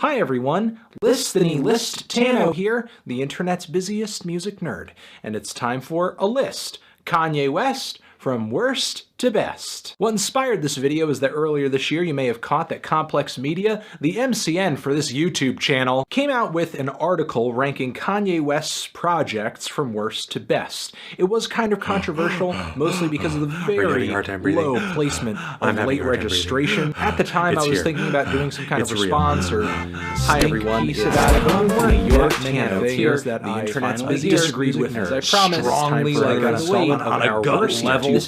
Hi everyone, List Tano here, the internet's busiest music nerd, and it's time for a list. Kanye West, from worst to best. What inspired this video is that earlier this year you may have caught that Complex Media, the MCN for this YouTube channel, came out with an article ranking Kanye West's projects from worst to best. It was kind of controversial, mostly because of the very low placement of late registration. At the time I was thinking about doing some kind of response or piece about it, but your Tano fears that the internet's busiest disagreed with, as I promised, strongly on a gut level.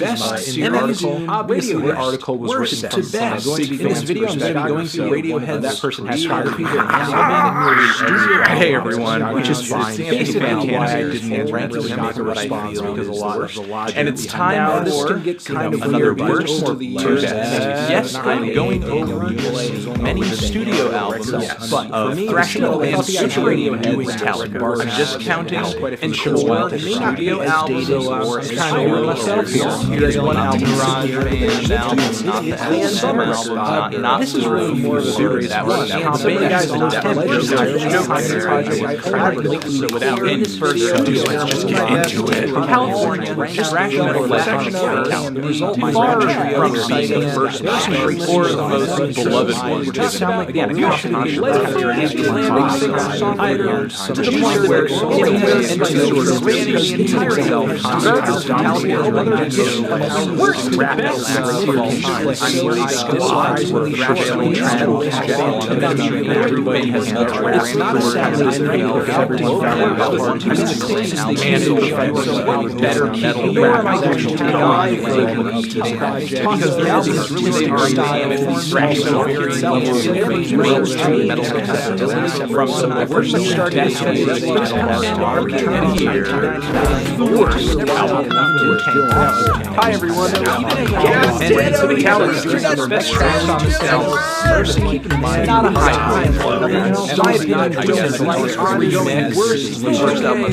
Obviously, the article was written to best. In this video, I'm going to be going through Radiohead, that person has photography, hey everyone, which is fine. Basically, why I didn't rank really make a response because a lot of the logic. And it's time for another worst to best. Yes, I'm going over many studio albums, but thrational and super Radiohead Metallica. I'm just counting and showing studio albums or kind of myself here. Here's one album, not the album, not this is really more of a series that was guys in so without any further ado, let's just get into it. California, thrash metal section of the result far from being the first or the most beloved one. Just sound like a controversial to the point where the entire worst rap album of all time. Everybody has it's not a better metal rap because the album is really mainstream metal from some of the first Hi everyone. Metallica's best tracks on this album. First, keep in mind, not a high and low. And my opinion, I guess, is worst album of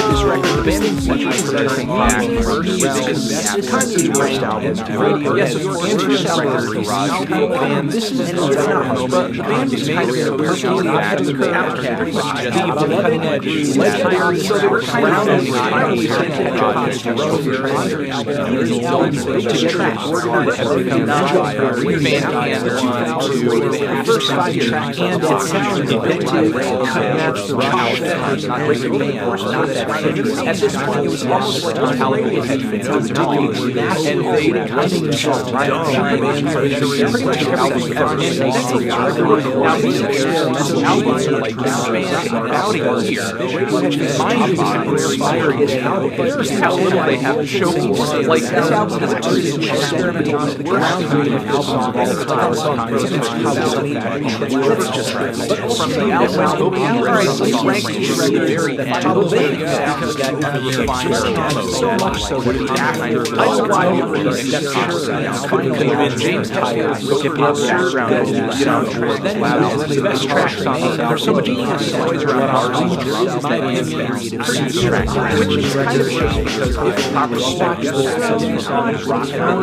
this record been much considering Kanye's worst album. Yes, of course, Andrew's record, and this is but the band was kind of a personally active outcast, just the cutting edge, so they were kind of highly central projects. First 5 tracks and it sounds at this point it was almost like Metallica had fans and they pretty much everything. Now these experimental albums are like out here. How little they have to show people. Like this album has two experimental albums of all the time. That's just right. But from the album's opening rank is very because that so much so that the actor I don't know why couldn't convince James Tyler to be up background then the best tracks on the there's so much noise around ours which is kind of because if proper stock is rock and then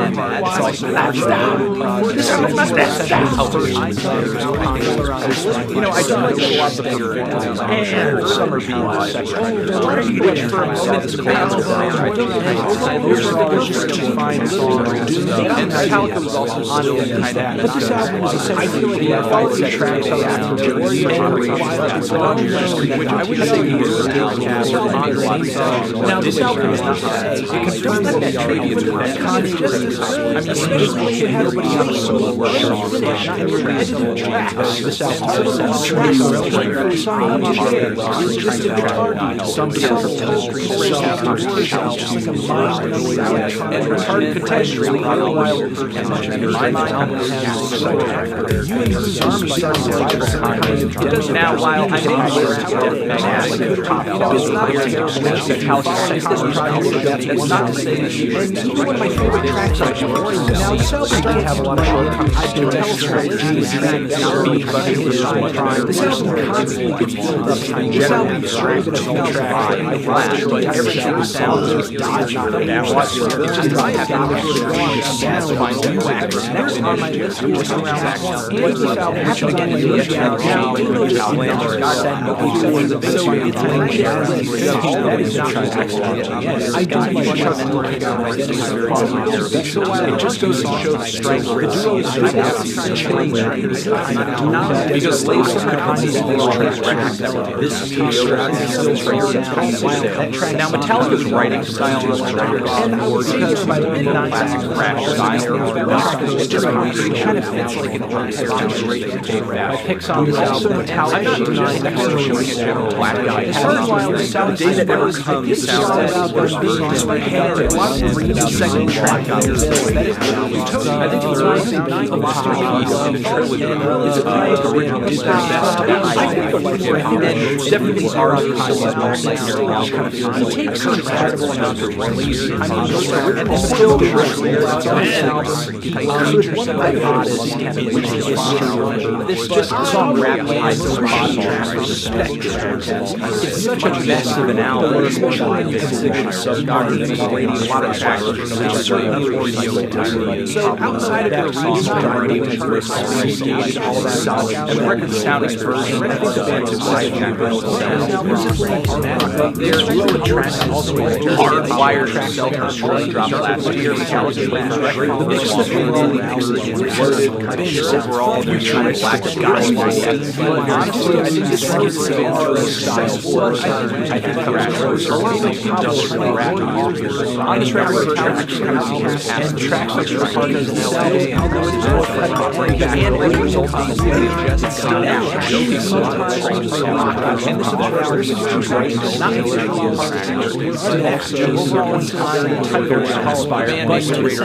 I do like a lot of the bigger and Summer Beam which for a moment is and Metallica was also on it kind of but this album was essentially the quality tracks on I would say he was now this album is not it confirms that tributes were Kanye nobody on the solo work this now while I think it's not to say one of my favorite tracks on the now it sounds like they have a lot of I've been telephone this album constantly gets filled up. This album is sort of an track, but every time sounds just dodging it's just my next on my list is around this album it just goes to show the strength because labels could now Metallica's writing style because by the mid-90s crash style it just kind of fits like an my picks on this album Metallica next to showing a general black guy as far as while the sound that ever comes sounds a lot of green second track on this I think it's a lot of it's their best and definitely our this just song rap it's such a mess of an album especially a lot of tracks so outside of the and the record sounding version I think the band is their low tracks also hardwired self-control dropped last year Metallica's last record the mix was overall they're trying to black guys honestly I think this one is the band's style I think the rap a lot of industrial rap on this record and tracks like your heart is and records all these just got out and this is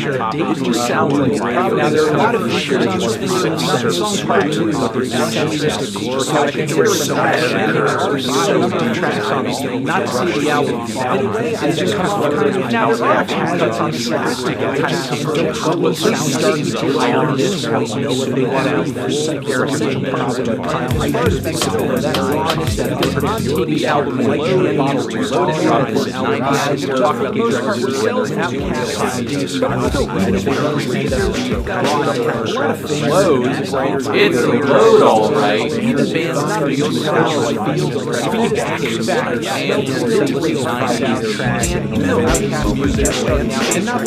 not it just sounds like now there are a lot of features on this song's part too so I think there's some tracks on this thing not to see the album anyway I just kind of now there are cuts on this kind of starting to iron this I know what they want out there's the album like a bottle reloaded talk about most part where sales it's a load all right the band's not going to go and not what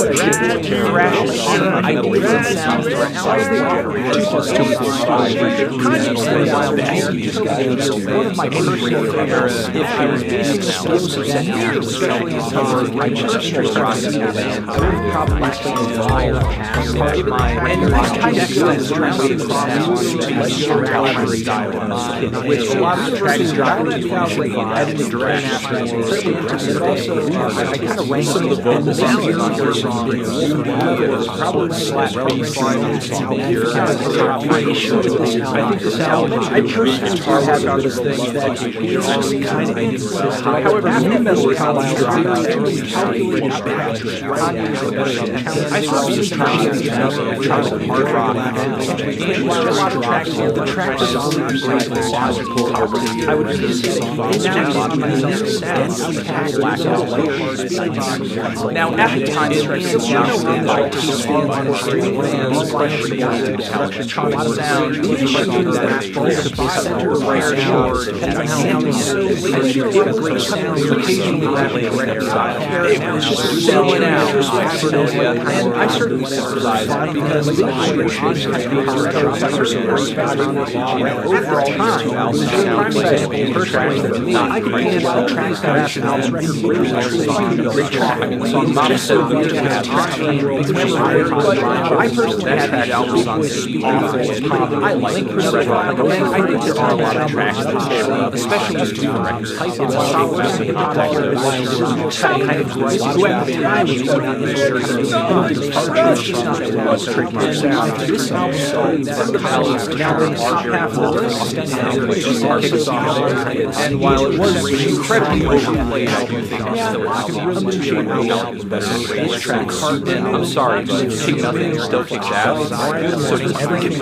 one of my favorite eras if I was basing explosives and especially as far as righteous process I would probably say fire and I kind of feel this drowning which a lot of tracks dropped in 2008 I didn't direct and also I kind of ranked some of the vocals on their song probably flat bass line I think this album I personally have got this thing that kind of inconsistent however new metal is how I calculated I saw this time hard rock and a lot of tracks here the track is logical I would just say now at the time this record was down by two songs electronic sound it was just selling out and I certainly sympathize because overall time personally I can hand out tracks that album great track I mean Mama So Good I personally had that album on speed I like this record and I think there are a lot of tracks that especially these two records it's a solid kind of who at the time was going out there this album sold now in the top half of the list and while it was incredible incredibly overplayed. I do think it's still tracks. I'm sorry, but Kick Nothing still kicks ass. So does freaking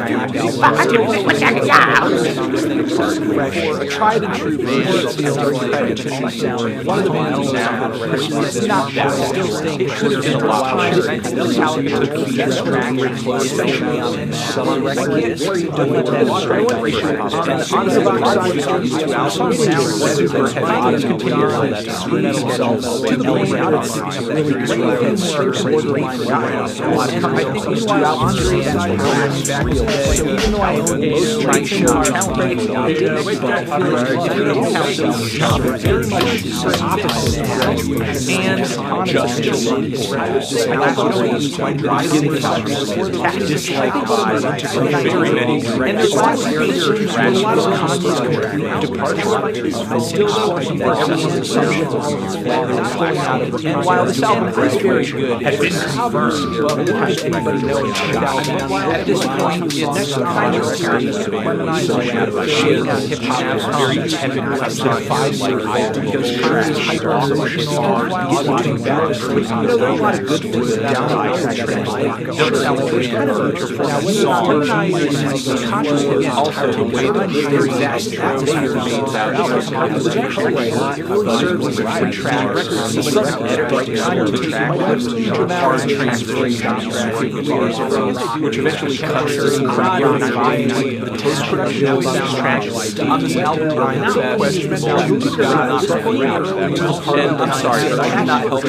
for a tried and true band, one of the bands now, it's not that still staying. It could have been a lot higher. Metallica took the best track, especially on Southern Records. On the box side, these two albums sound super heavy. Continue on that to the point where I think these two albums are even though I own most tracks very much opposite. And just dislike very many. And there's a lot of and while this album is very good, has been confirmed, but won't anybody know at this point, it's kind of serious to shade on hip-hop, very tepid five because Kanye's hyper-emotional auditing back. There's a lot of good things down don't sound like there's kind of a song. Consciousness also the way that their exact atmosphere remains out. It really serves as a free track. The track hard transferring which eventually cuts the post-production of these tracks on this album. Ryan says, and I'm sorry, but I cannot help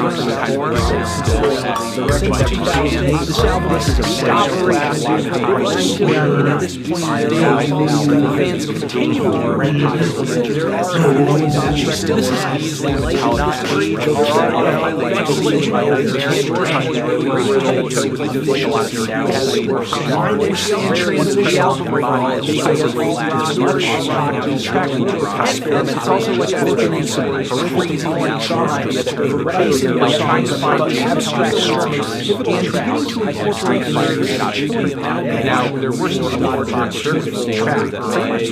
but this album is a stop and at this point fans continue to this is easily it's also like trying to find the abstract now there were some unfortunate circumstances that all of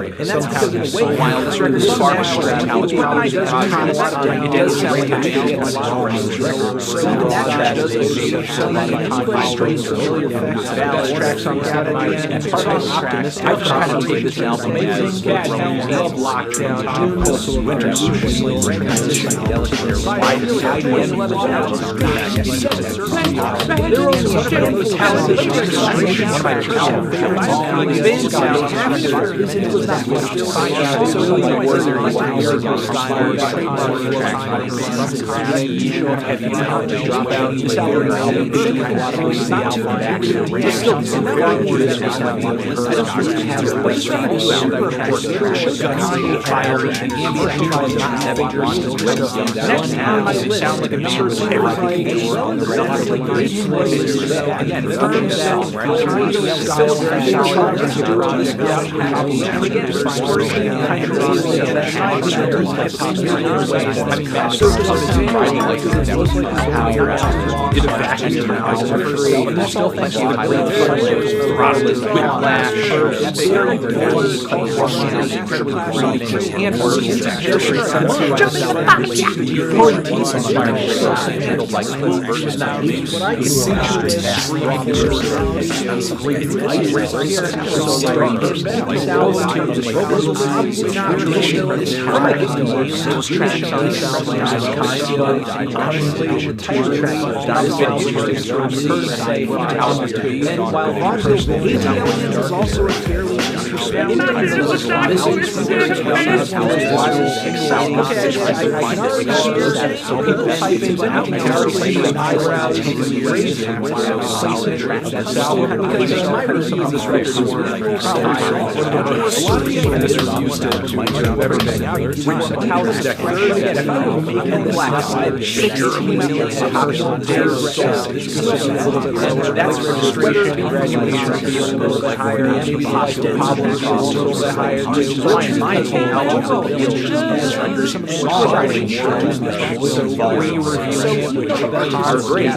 and that's because in a way, while this record is far more how it's probably it does sound like a even that track is so many strings familiar from ballad tracks on and part of optimistic. I kind of take this album as lockdown, also winter transition, delicate, wide there are also one of my talented That's registration, graduation, a little bit higher, maybe possible problems cost a little bit higher. Some songwriting are great.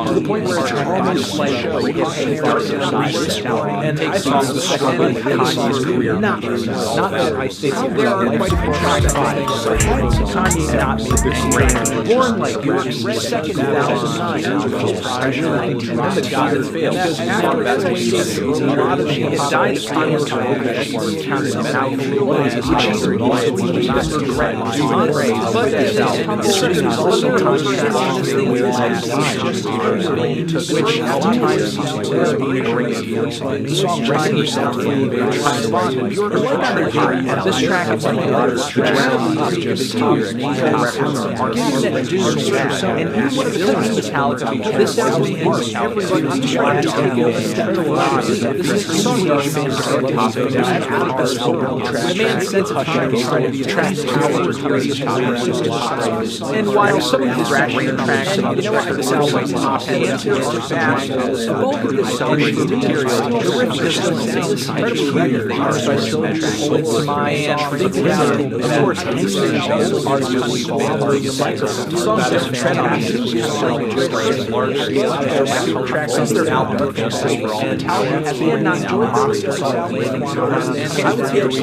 To the point where it's almost like and I thought Kanye's career. Not that I say there are quite a few tracks by Kanye not made the great Born Like You, second 2009, and then the God That Failed. Because after that, a lot of shit had died. Kanye's career counted out which a lot of times songwriting sound this track is like and Metallica, this sounds the man's sense of trying to attract and while some of these rap tracks and other tracks sound like top 10 the bulk of this celebrated material, the riff system sounds incredibly weird. Of course, songs just tread on tracks since their album Metallica has been not doing this. I would say we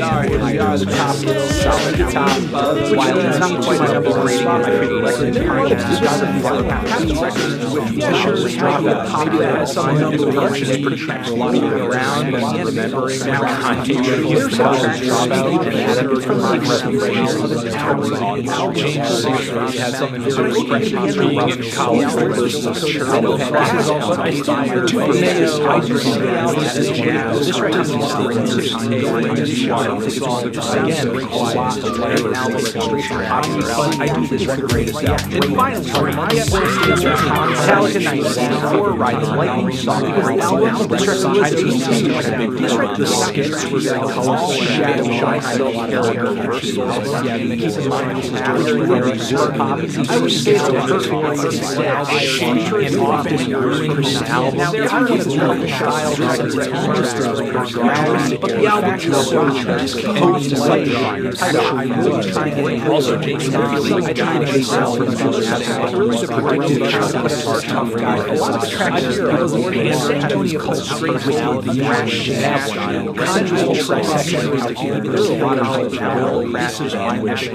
are the top, solid top. While it's not quite my number one rating, my favorite record is maybe that has something to do with production. They pretty much around and remembering now. Had something to do with being in college. This record I do this record great as well. And finally, Metallica 1984, Riding Lightning, song great album. This record, the skits were very colorful and shadow shy character reversals. Keep in mind, this is during pop. I would say it's a perfect and often ruined album. Now, there are one of the style records that but the album is so composed and also James Murphy, I tried to get myself from the really the predicted tough guy. A lot of the tracks here are and Antonio calls straight reality, brash jazz style. Conjugal trisection is the key. There's a lot of passes on which these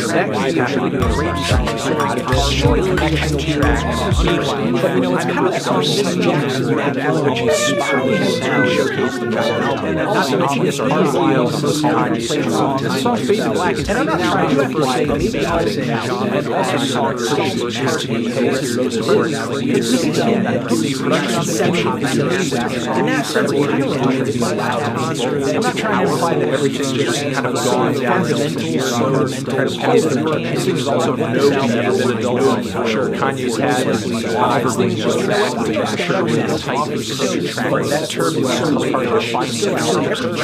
tracks actually do a great job. Showing connection to tracks. But you know, it's kind of like this jazz which is showcase the album. Not to mention this are while some of Kanye's songs. The song Fade to Black is and I'm not trying to imply that maybe I was saying and also songs to be it's the production section and that's I'm not trying to imply that everything's just kind of gone down is also no I'm sure Kanye's had things just that term is part of the finding the graph on this thing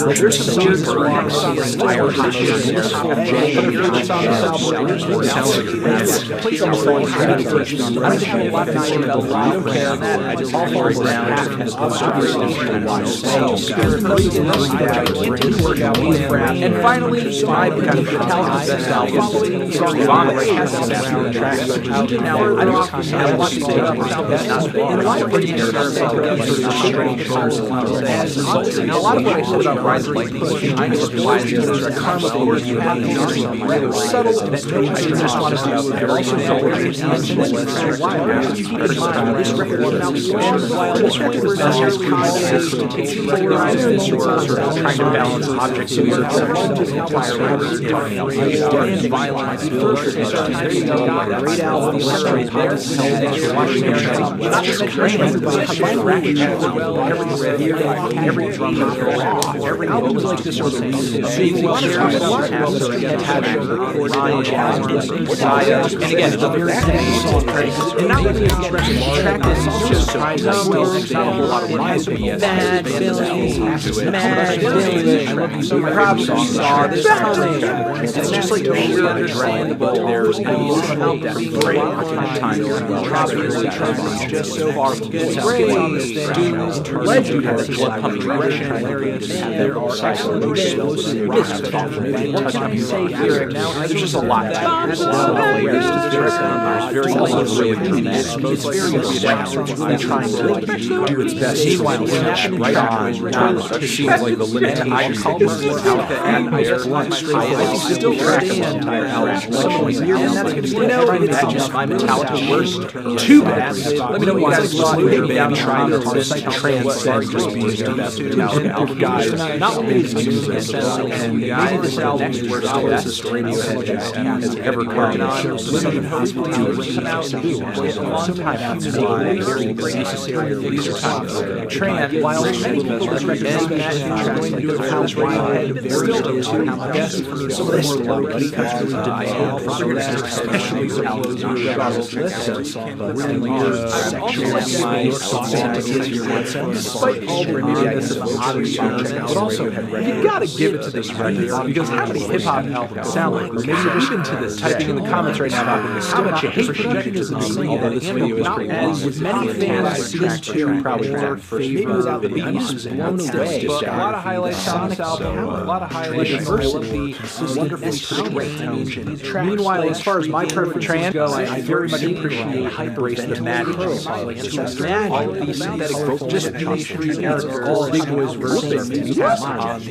there's some weird please don't say I don't think a lot of people I don't care that I just all falls down and finally my kind of Metallica's best album song Vomit has some track now I don't often have a lot to say about this and a lot of pretty nervous and a lot of what I said about Rise Like Push I just realized there's a karma over you have subtle that I just want to see also this record while this record has to take recognize this or trying to balance objects of albums like this are being well shared, and again, it's a very song, and not only is the track is just surprising, not a whole lot of my opinion. Mad Billy, Mad Billy, you probably saw this coming. It's just like you're understanding, but there's a great times as well. Just so far, legendary upcoming there are there's just a lot there's very trying to do its best to right on seems like the limitations and I still track the entire album that's just my Metallica worst too bad. Let me know what you guys thought. Maybe I'm trying to transcend just being their best Metallica album, guys. Not amazing music, and guys, this album's worst Radiohead has ever come on. These are times. Tran, while many people recommend that going to do it how Radiohead very best for some of the more low-key countries especially for despite all the weirdness of oddity, but also you gotta give it to this record because how many hip-hop albums sound like this? Maybe you're just into this, typing in the comments right now about how much you hate production is insane. Although this video is pretty long, with many fans season 2 probably their favorite without the beats blown away. A lot of highlights on this album, a lot of highlights. Diversity, wonderfully strange. Meanwhile, as far as my preferences go, I very much appreciate Hyperbrace the Mad Pro. All of these synthetic vocals, just these three notes are all big boys versus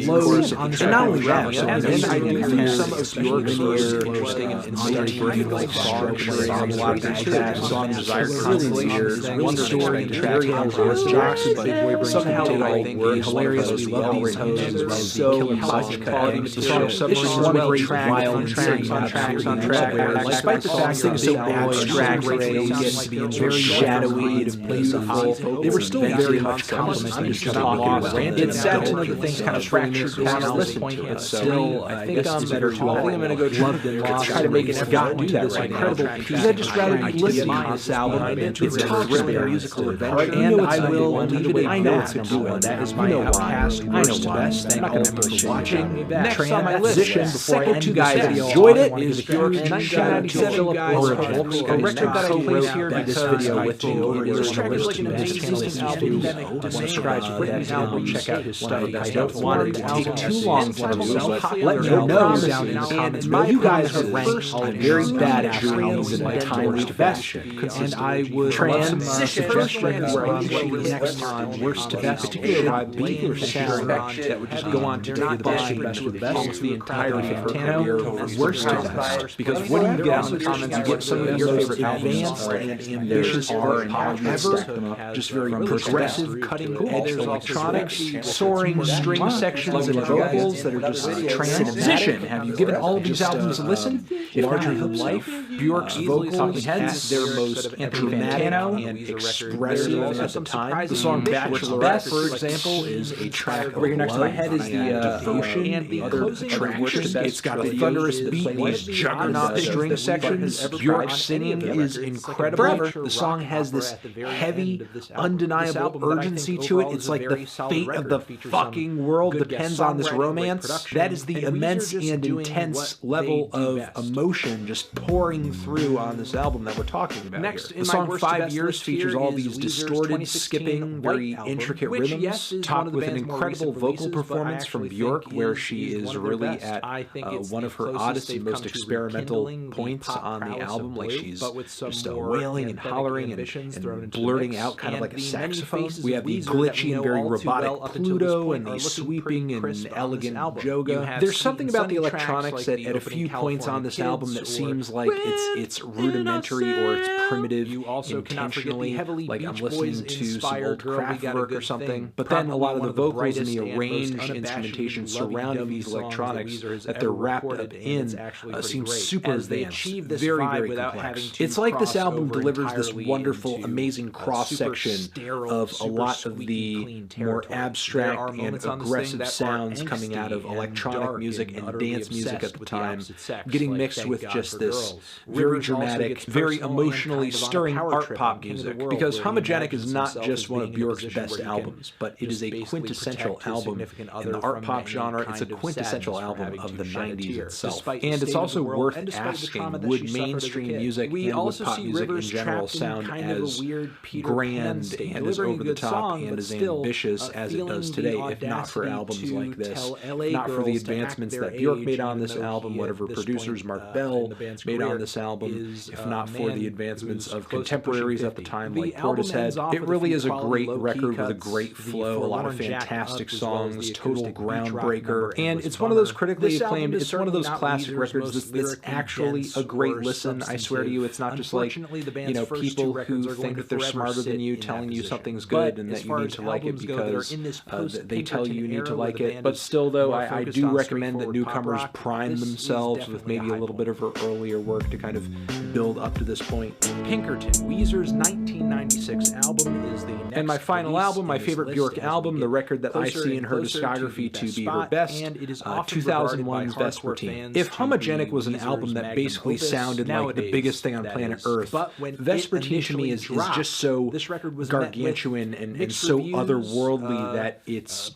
lows, and not only that, and I do think some of Bjork's interesting and studying like structure on a lot of these tracks, song Desire Constellation, one story track on Horse Jocks, but somehow I think hilarious. We love these hoes as well as the killer quality material. This is one great wild tracks on track, where despite the fact that it's so abstract, gets to be very shadowy and playful, they were still very much complimenting each other. It's sad to know that things kind of fractured on this point, but still, I think I'm better to all. I think I'm going to go try to make it forgotten to this incredible piece. I'd just rather be listening to this album. It talks about musical adventure, and I will leave it. I know it's number one. That is my outcast. I know best. Thank all for watching. Next on my list, before I end you guys enjoyed it, is Bjork's 1997 or a record that I place here because this video with you over here. This track is like an amazing album. Subscribe to Brittany's album. Check out his stuff. I don't want it to take too long for myself. Let me know down in the comments. You guys are ranked very bad at albums in my time least best, and I would transition where I usually next time worst to best, particularly by particular sound that would just go on to take the best of the best, the entirety of Fantano, and worst to best, because when you get out in the comments, you get some of your favorite advanced and ambitious art ever, just very progressive, cutting-edge electronics, soaring string sections and vocals that are just transition. Have you given all of these albums a listen? If larger than life, Bjork's vocals at their most dramatic and expressive at the time. The song Bachelorette, for example, is a track over here next to my head is the Devotion and the other attractions. It's got the thunderous beat, these juggernaut string sections. Bjork's singing is incredible. The song has this heavy, undeniable urgency to it. It's like the fate of the fucking world depends on this romance. That is the immense and intense level of emotion just pouring through on this album that we're talking about. Next, the song 5 Years features all these distorted, skipping, very intricate rhythms, topped with an incredible vocal performance from Bjork, where she is really at one of her oddest and most experimental points on the album. Like she's just wailing and hollering and blurting out kind of like a saxophone. We have the glitchy and very robotic Pluto and the sweeping and elegant Joga. There's something about the electronics that at a few points on this album that seems like it's rudimentary or it's primitive intentionally, like I'm listening to some old Kraftwerk or something. But then a lot of the vocals and the arranged instrumentation production surrounding these electronics that they're wrapped up in seems super advanced, very, very complex. It's like this album delivers this wonderful, amazing cross-section of a lot of the more abstract and aggressive sounds coming out of electronic music and dance music at the time, getting mixed with just this very dramatic, very emotionally stirring art pop music. Because Homogenic is not just one of Björk's best albums, but it is a quintessential album in the art pop genre. It's a quintessential album of the 90s itself. And it's also worth asking, would mainstream music and would pop music in general sound as grand and as over the top and as ambitious as it does today if not for albums like this, not for the advancements that Björk made on this album, whatever producers Mark Bell made on this album, if not for the advancements of contemporaries at the time like Portishead. It really is a great record with a great flow, a lot of fantastic songs, total groundbreaker, and it's one of those critically acclaimed, it's one of those classic records that's actually a great listen. I swear to you, it's not just like, you know, people who think that they're smarter than you telling you something's good and that you need to like it because they tell you need to like it. But still, though, I do recommend that newcomers prime themselves with maybe a little bit of her earlier work to kind of build up to this point. Pinkerton, Weezer's 1996 album, is the next and my final album, my favorite Björk album, the record that I see in her discography to be her best, and it is 2001's Vespertine. If Homogenic was an album that basically sounded like the biggest thing on planet Earth, Vespertine to me is just so gargantuan and so otherworldly that it's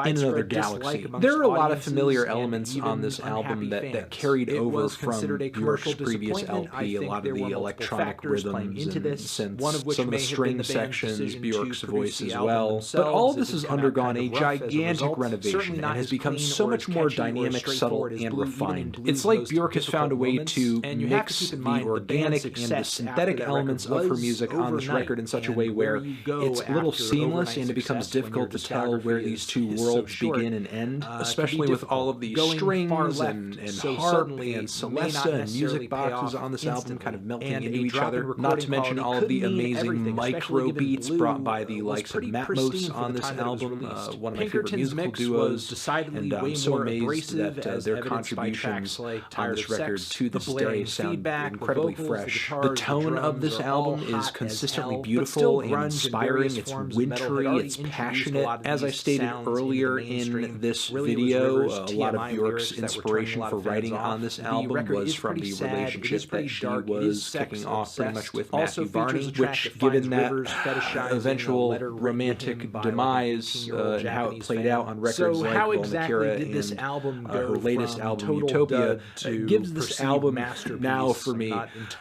in another galaxy. There are a lot of familiar elements on this album that carried over from Björk's previous LP, a lot of the electronic rhythms and synths, some of the string sections, Björk's voice as well. But all of this has undergone a gigantic renovation and has become so much more dynamic, subtle, and refined. It's like Björk has found a way to mix the organic and the synthetic elements of her music on this record in such a way where it's a little seamless and it becomes difficult to tell where these two worlds begin and end, especially with all of these strings and harp and celesta and music boxes on this album kind of melting into each other, not to mention all of the amazing micro beats brought by the likes of Matmos on this album, one of my favorite musical duos, and I'm so amazed that their contributions on this record to this day sound incredibly fresh. The tone of this album is consistently beautiful and inspiring, it's wintry, it's passionate. As I stated earlier in this video, a lot of Björk's inspiration for writing on this album was from the relationship that she was kicking off pretty much with Matthew Barney, which, given that eventual romantic demise and how it played out on records like Volmakira and her latest album Utopia, gives this album now for me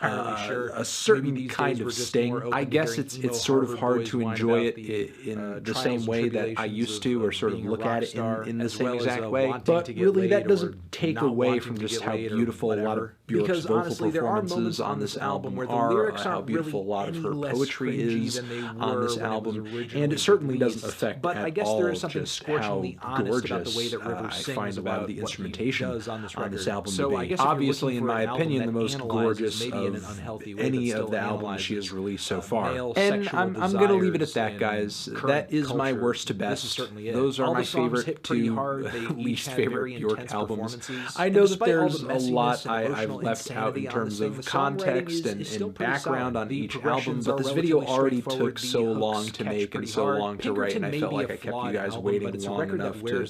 a certain kind of sting. I guess it's sort of hard to enjoy it in the same way that I used to, or sort of look at it in the same exact way, but really that doesn't take away from just how beautiful a lot of Björk's vocal performances on this album are, how beautiful a lot of her poetry is on this album, and it certainly doesn't affect at all just how gorgeous I find a lot of the instrumentation on this album to be. Obviously, in my opinion, the most gorgeous of any of the albums she has released so far. And I'm going to leave it at that, guys. That is my worst to best. Those are my favorite to least favorite Björk albums. I know that there's a lot I've left out in terms of context and background on each album, but this video already took so long to make and so long to write, and I felt like I kept you guys waiting long enough to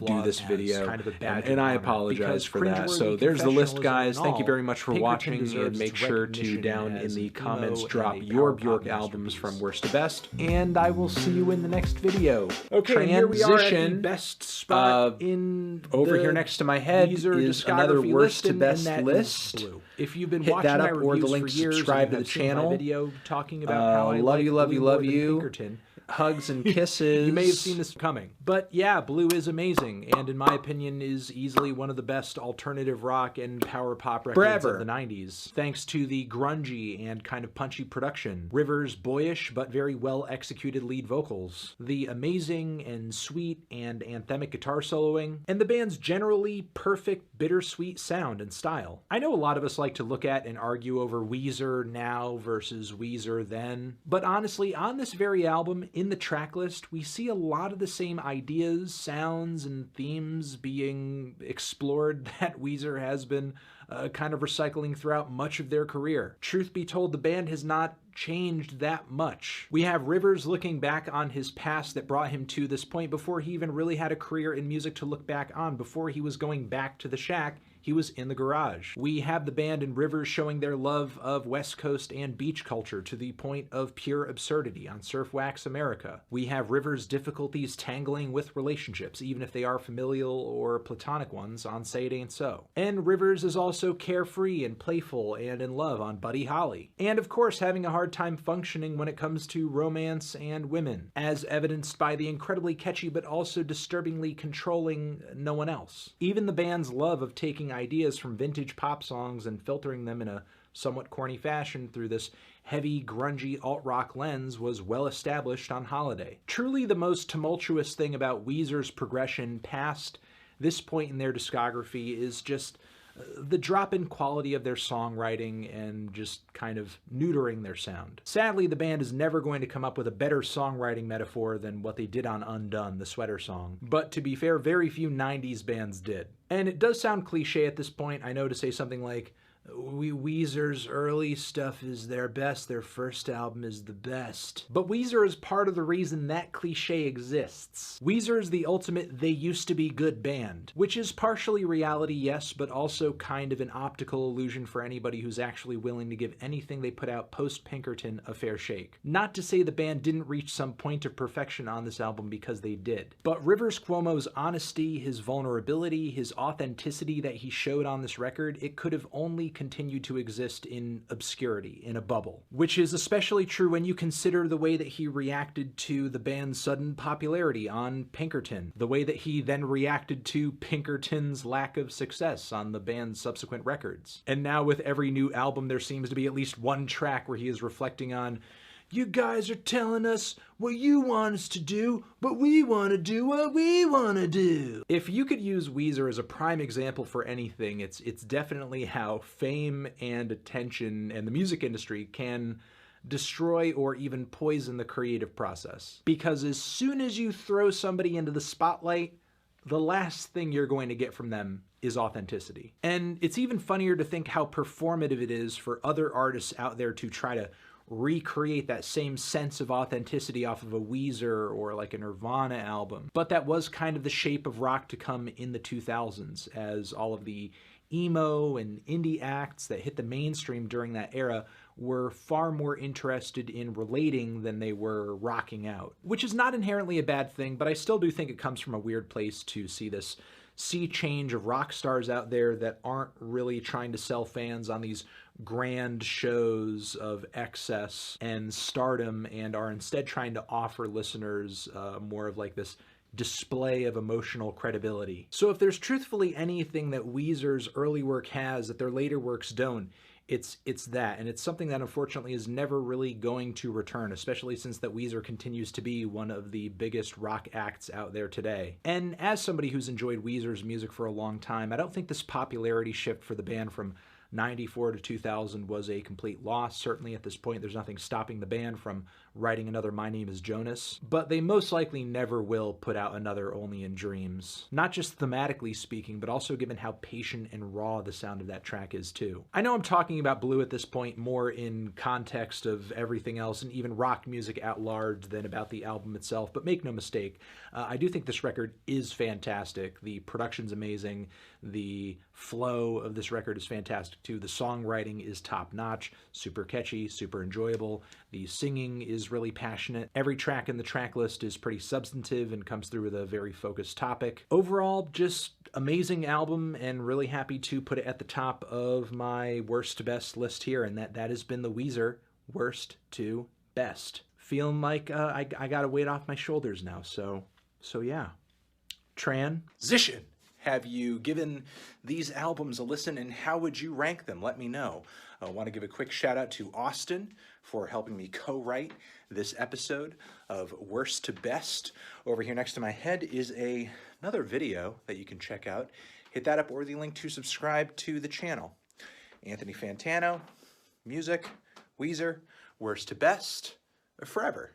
do this video, and I apologize for that. So there's the list, guys. Thank you very much for watching, and make sure to, down in the comments, drop your Björk albums from worst to best, and I will see you in the next video. Okay, here we are at the best spot in over here next to my head is another worst to best list. If you've been hit watching that my up, or the reviews link for to years, subscribe to the channel. Video talking about how I love you, love you, love you. Pinkerton. Hugs and kisses. You may have seen this coming. But yeah, Blue is amazing, and in my opinion is easily one of the best alternative rock and power pop records of the 90s, thanks to the grungy and kind of punchy production, Rivers' boyish but very well executed lead vocals, the amazing and sweet and anthemic guitar soloing, and the band's generally perfect bittersweet sound and style. I know a lot of us like to look at and argue over Weezer now versus Weezer then, but honestly, on this very album, in the track list, we see a lot of the same ideas, sounds, and themes being explored that Weezer has been kind of recycling throughout much of their career. Truth be told, the band has not changed that much. We have Rivers looking back on his past that brought him to this point before he even really had a career in music to look back on. Before he was going back to the shack, he was in the garage. We have the band and Rivers showing their love of West Coast and beach culture to the point of pure absurdity on Surf Wax America. We have Rivers' difficulties tangling with relationships, even if they are familial or platonic ones, on Say It Ain't So. And Rivers is also carefree and playful and in love on Buddy Holly. And of course having a hard time functioning when it comes to romance and women, as evidenced by the incredibly catchy but also disturbingly controlling No One Else. Even the band's love of taking ideas from vintage pop songs and filtering them in a somewhat corny fashion through this heavy, grungy alt-rock lens was well established on Holiday. Truly the most tumultuous thing about Weezer's progression past this point in their discography is just the drop in quality of their songwriting and just kind of neutering their sound. Sadly, the band is never going to come up with a better songwriting metaphor than what they did on Undone, the sweater song. But to be fair, very few 90s bands did. And it does sound cliche at this point, I know, to say something like, Weezer's early stuff is their best, their first album is the best. But Weezer is part of the reason that cliche exists. Weezer is the ultimate they used to be good band, which is partially reality, yes, but also kind of an optical illusion for anybody who's actually willing to give anything they put out post-Pinkerton a fair shake. Not to say the band didn't reach some point of perfection on this album, because they did. But Rivers Cuomo's honesty, his vulnerability, his authenticity that he showed on this record, it could have only continued to exist in obscurity, in a bubble. Which is especially true when you consider the way that he reacted to the band's sudden popularity on Pinkerton, the way that he then reacted to Pinkerton's lack of success on the band's subsequent records. And now with every new album there seems to be at least one track where he is reflecting on, you guys are telling us what you want us to do, but we want to do what we want to do. If you could use Weezer as a prime example for anything, it's definitely how fame and attention and the music industry can destroy or even poison the creative process. Because as soon as you throw somebody into the spotlight, the last thing you're going to get from them is authenticity. And it's even funnier to think how performative it is for other artists out there to try to recreate that same sense of authenticity off of a Weezer or like a Nirvana album. But that was kind of the shape of rock to come in the 2000s, as all of the emo and indie acts that hit the mainstream during that era were far more interested in relating than they were rocking out. Which is not inherently a bad thing, but I still do think it comes from a weird place to see this sea change of rock stars out there that aren't really trying to sell fans on these grand shows of excess and stardom, and are instead trying to offer listeners more of like this display of emotional credibility. So if there's truthfully anything that Weezer's early work has that their later works don't, it's that, and it's something that unfortunately is never really going to return, especially since that Weezer continues to be one of the biggest rock acts out there today. And as somebody who's enjoyed Weezer's music for a long time, I don't think this popularity shift for the band from 94 to 2000 was a complete loss. Certainly at this point there's nothing stopping the band from writing another My Name is Jonas, but they most likely never will put out another Only in Dreams. Not just thematically speaking, but also given how patient and raw the sound of that track is too. I know I'm talking about Blue at this point more in context of everything else and even rock music at large than about the album itself, but make no mistake, I do think this record is fantastic. The production's amazing. The flow of this record is fantastic too. The songwriting is top-notch, super catchy, super enjoyable. The singing is really passionate. Every track in the track list is pretty substantive and comes through with a very focused topic. Overall, just amazing album, and really happy to put it at the top of my worst to best list here, and that has been the Weezer worst to best. Feeling like I got a weight off my shoulders now, so yeah. Transition. Have you given these albums a listen, and how would you rank them? Let me know. I want to give a quick shout out to Austin for helping me co-write this episode of Worst to Best. Over here next to my head is another video that you can check out. Hit that up or the link to subscribe to the channel. Anthony Fantano, music, Weezer, Worst to Best, forever.